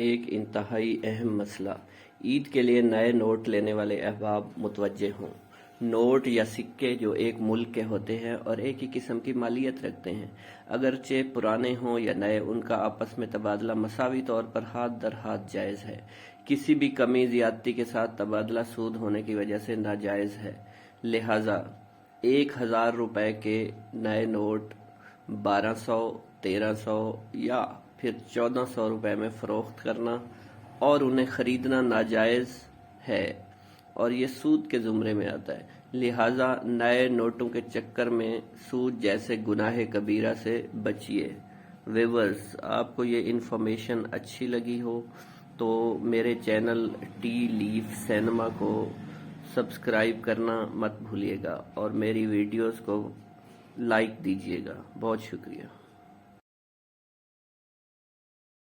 ایک انتہائی اہم مسئلہ۔ عید کے لیے نئے نوٹ لینے والے احباب متوجہ ہوں۔ نوٹ یا سکے جو ایک ملک کے ہوتے ہیں اور ایک ہی قسم کی مالیت رکھتے ہیں، اگرچہ پرانے ہوں یا نئے، ان کا آپس میں تبادلہ مساوی طور پر ہاتھ در ہاتھ جائز ہے۔ کسی بھی کمی زیادتی کے ساتھ تبادلہ سود ہونے کی وجہ سے ناجائز ہے۔ لہٰذا 1000 روپے کے نئے نوٹ 1200، 1300 یا پھر 1400 روپے میں فروخت کرنا اور انہیں خریدنا ناجائز ہے اور یہ سود کے زمرے میں آتا ہے۔ لہٰذا نئے نوٹوں کے چکر میں سود جیسے گناہ کبیرہ سے بچیے۔ ویورز، آپ کو یہ انفارمیشن اچھی لگی ہو تو میرے چینل ٹی لیف سینما کو سبسکرائب کرنا مت بھولیے گا اور میری ویڈیوز کو لائک دیجیے گا۔ بہت شکریہ۔